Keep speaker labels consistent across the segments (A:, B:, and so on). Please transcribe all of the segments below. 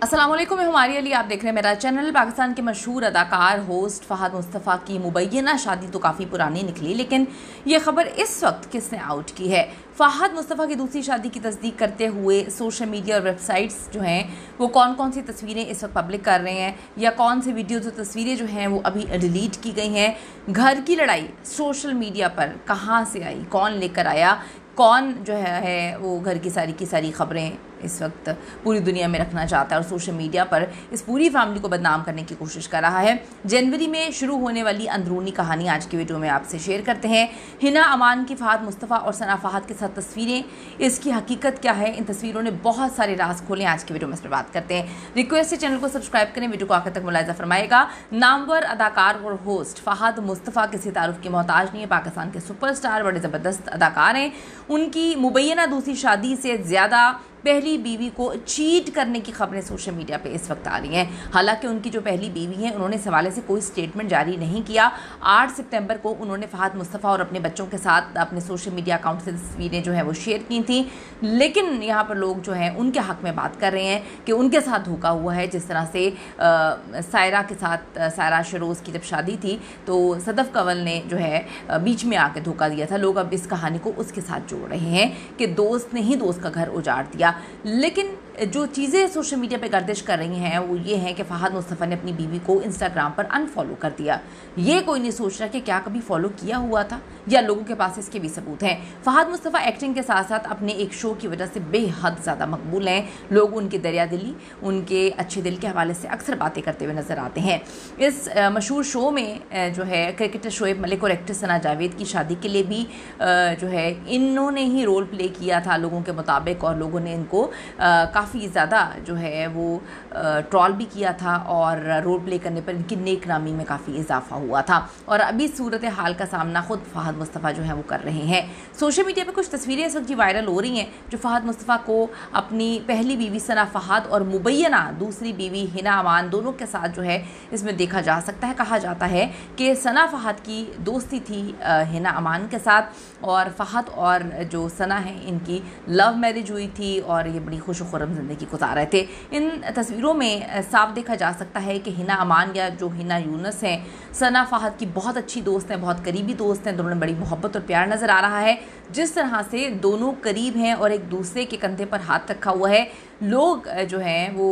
A: अस्सलाम वालेकुम, मैं हमारी अली, आप देख रहे हैं मेरा चैनल। पाकिस्तान के मशहूर अदाकार होस्ट फ़हद मुस्तफ़ा की मुबैना शादी तो काफ़ी पुरानी निकली, लेकिन ये खबर इस वक्त किसने आउट की है? फ़हद मुस्तफ़ा की दूसरी शादी की तस्दीक करते हुए सोशल मीडिया और वेबसाइट्स जो हैं वो कौन कौन सी तस्वीरें इस वक्त पब्लिक कर रहे हैं, या कौन सी वीडियोज़ और तस्वीरें जो हैं वो अभी डिलीट की गई हैं। घर की लड़ाई सोशल मीडिया पर कहाँ से आई, कौन लेकर आया, कौन जो है वो घर की सारी खबरें इस वक्त पूरी दुनिया में रखना चाहता है और सोशल मीडिया पर इस पूरी फैमिली को बदनाम करने की कोशिश कर रहा है। जनवरी में शुरू होने वाली अंदरूनी कहानी आज की वीडियो में आपसे शेयर करते हैं। हिना अमान की फ़हद मुस्तफ़ा और सना फ़हद के साथ तस्वीरें, इसकी हकीकत क्या है? इन तस्वीरों ने बहुत सारे राज खोले। आज की वीडियो में इस पर बात करते हैं। रिक्वेस्ट है चैनल को सब्सक्राइब करें, वीडियो को आखिर तक मुलाहिज़ा फरमाएगा। नामवर अदाकार और होस्ट फ़हद मुस्तफ़ा किसी तारुफ के मोहताज नहीं है। पाकिस्तान के सुपरस्टार बड़े ज़बरदस्त अदाकार हैं। उनकी मुबैना दूसरी शादी से ज़्यादा पहली बीवी को चीट करने की खबरें सोशल मीडिया पे इस वक्त आ रही हैं। हालांकि उनकी जो पहली बीवी है उन्होंने इस हवाले से कोई स्टेटमेंट जारी नहीं किया। 8 सितंबर को उन्होंने फ़हद मुस्तफ़ा और अपने बच्चों के साथ अपने सोशल मीडिया अकाउंट से तस्वीरें जो है वो शेयर की थी, लेकिन यहाँ पर लोग जो हैं उनके हक़ में बात कर रहे हैं कि उनके साथ धोखा हुआ है। जिस तरह से सायरा के साथ, सायरा शरोज़ की जब शादी थी तो सदफ़ कंवल ने जो है बीच में आके धोखा दिया था। लोग अब इस कहानी को उसके साथ जोड़ रहे हैं कि दोस्त ने ही दोस्त का घर उजाड़ दिया। लेकिन जो चीज़ें सोशल मीडिया पे गर्दिश कर रही हैं वो ये है कि फ़हद मुस्तफ़ा ने अपनी बीवी को इंस्टाग्राम पर अनफॉलो कर दिया। ये कोई नहीं सोच रहा कि क्या कभी फॉलो किया हुआ था, या लोगों के पास इसके भी सबूत हैं। फ़हद मुस्तफ़ा एक्टिंग के साथ साथ अपने एक शो की वजह से बेहद ज़्यादा मकबूल हैं। लोग उनकी दरिया दिली, उनके अच्छे दिल के हवाले से अक्सर बातें करते हुए नज़र आते हैं। इस मशहूर शो में जो है क्रिकेटर शोएब मलिक और एक्ट्रेस सना जावेद की शादी के लिए भी जो है इन्होंने ही रोल प्ले किया था लोगों के मुताबिक, और लोगों ने इनको काफ़ी ज़्यादा जो है वो ट्रॉल भी किया था, और रोल प्ले करने पर इनकी नेक नामी में काफ़ी इजाफा हुआ था। और अभी सूरत हाल का सामना खुद फ़हद मुस्तफ़ा जो है वो कर रहे हैं। सोशल मीडिया पे कुछ तस्वीरें इस वक्त वायरल हो रही हैं जो फ़हद मुस्तफ़ा को अपनी पहली बीवी सना फ़हद और मुबैना दूसरी बीवी हिना अमान दोनों के साथ जो है इसमें देखा जा सकता है। कहा जाता है कि सना फ़हद की दोस्ती थी हिना अमान के साथ, और फ़हद और जो सना है इनकी लव मैरिज हुई थी और ये बड़ी खुशखुर्रम ज़िंदगी गुजार रहे थे। इन तस्वीरों में साफ देखा जा सकता है कि हिना अमान या जो हिना यूनुस हैं सना फ़हद की बहुत अच्छी दोस्त हैं, बहुत करीबी दोस्त हैं। दोनों में बड़ी मोहब्बत और प्यार नज़र आ रहा है। जिस तरह से दोनों करीब हैं और एक दूसरे के कंधे पर हाथ रखा हुआ है, लोग जो हैं वो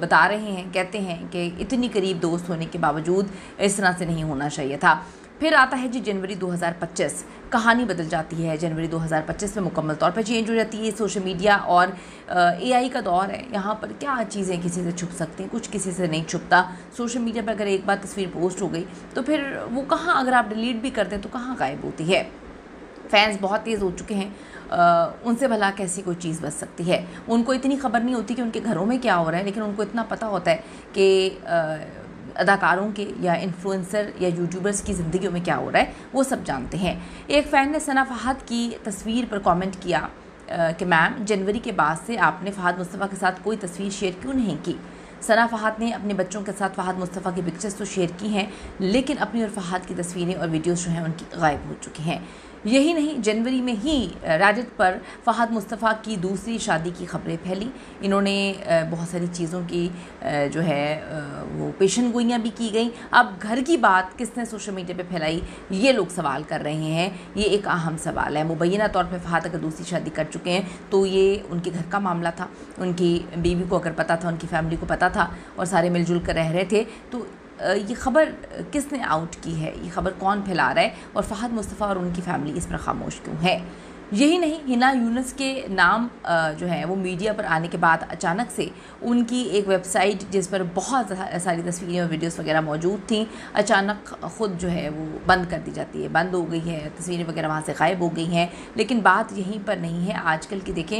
A: बता रहे हैं, कहते हैं कि इतनी करीब दोस्त होने के बावजूद इस तरह से नहीं होना चाहिए था। फिर आता है जी जनवरी 2025, कहानी बदल जाती है। जनवरी 2025 में मुकम्मल तौर पर चेंज हो जाती है। सोशल मीडिया और AI का दौर है। यहाँ पर क्या चीज़ें किसी से छुप सकती हैं, कुछ किसी से नहीं छुपता। सोशल मीडिया पर अगर एक बार तस्वीर पोस्ट हो गई तो फिर वो कहाँ, अगर आप डिलीट भी करते हैं तो कहाँ गायब होती है। फैंस बहुत तेज़ हो चुके हैं, उनसे भला कैसी कोई चीज़ बच सकती है। उनको इतनी खबर नहीं होती कि उनके घरों में क्या हो रहा है, लेकिन उनको इतना पता होता है कि अदाकारों के या इन्फ्लुएंसर या यूट्यूबर्स की ज़िंदगियों में क्या हो रहा है वो सब जानते हैं। एक फ़ैन ने सना फ़हद की तस्वीर पर कमेंट किया कि मैम, जनवरी के बाद से आपने फ़हद मुस्तफ़ा के साथ कोई तस्वीर शेयर क्यों नहीं की? सना फ़हद ने अपने बच्चों के साथ फ़हद मुस्तफ़ा की पिक्चर्स तो शेयर की हैं, लेकिन अपनी और फ़हद की तस्वीरें और वीडियोस जो हैं उनकी गायब हो चुकी हैं। यही नहीं, जनवरी में ही रेडिट पर फ़हद मुस्तफ़ा की दूसरी शादी की खबरें फैली। इन्होंने बहुत सारी चीज़ों की जो है वो पेशन गोइयाँ भी की गई। अब घर की बात किसने सोशल मीडिया पे फैलाई, ये लोग सवाल कर रहे हैं। ये एक अहम सवाल है। मुबैना तौर पे फ़हद अगर दूसरी शादी कर चुके हैं तो ये उनके घर का मामला था। उनकी बीवी को अगर पता था, उनकी फैमिली को पता था, और सारे मिलजुल कर रह रहे थे, तो ये खबर किसने आउट की है, ये खबर कौन फैला रहा है, और फ़हद मुस्तफ़ा और उनकी फैमिली इस पर खामोश क्यों है? यही नहीं, हिना यूनुस के नाम जो है वो मीडिया पर आने के बाद अचानक से उनकी एक वेबसाइट जिस पर बहुत सारी तस्वीरें और वीडियोस वगैरह मौजूद थी, अचानक ख़ुद जो है वो बंद कर दी जाती है, बंद हो गई है, तस्वीरें वगैरह वहाँ से गायब हो गई हैं। लेकिन बात यहीं पर नहीं है। आजकल की देखें,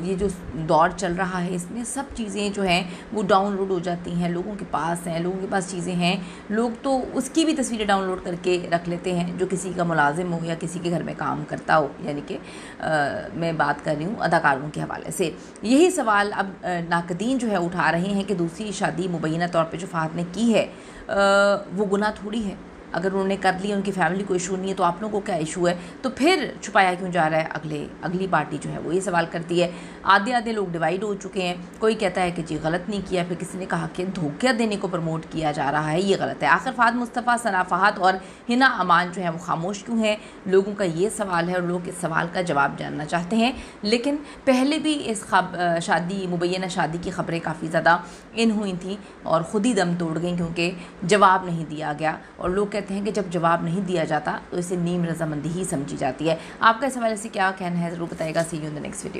A: ये जो दौर चल रहा है इसमें सब चीज़ें जो हैं वो डाउनलोड हो जाती हैं, लोगों के पास हैं, लोगों के पास चीज़ें हैं। लोग तो उसकी भी तस्वीरें डाउनलोड करके रख लेते हैं जो किसी का मुलाजिम हो या किसी के घर में काम करता हो, यानी मैं बात कर रही हूँ अदाकारों के हवाले से। यही सवाल अब नाकदीन जो है उठा रहे हैं कि दूसरी शादी मुबैना तौर पे जो फ़हद ने की है वो गुनाह थोड़ी है। अगर उन्होंने कर लिया, उनकी फैमिली को इशू नहीं है, तो आप लोगों को क्या इशू है? तो फिर छुपाया क्यों जा रहा है? अगली पार्टी जो है वो ये सवाल करती है। आधे लोग डिवाइड हो चुके हैं। कोई कहता है कि जी गलत नहीं किया, फिर किसी ने कहा कि धोखा देने को प्रमोट किया जा रहा है, ये गलत है। आखिर फहद मुस्तफ़ा, सना फहद और हिना अमान जो है वो खामोश क्यों हैं? लोगों का ये सवाल है और लोग इस सवाल का जवाब जानना चाहते हैं। लेकिन पहले भी इस मुबैना शादी की खबरें काफ़ी ज़्यादा इन हुई थी और ख़ुद ही दम तोड़ गई, क्योंकि जवाब नहीं दिया गया। और लोग कहते हैं कि जब जवाब नहीं दिया जाता तो इसे नीम रजामंदी ही समझी जाती है। आपका इस हवाले से क्या कहना है, ज़रूर बताइएगा। See you in the next video.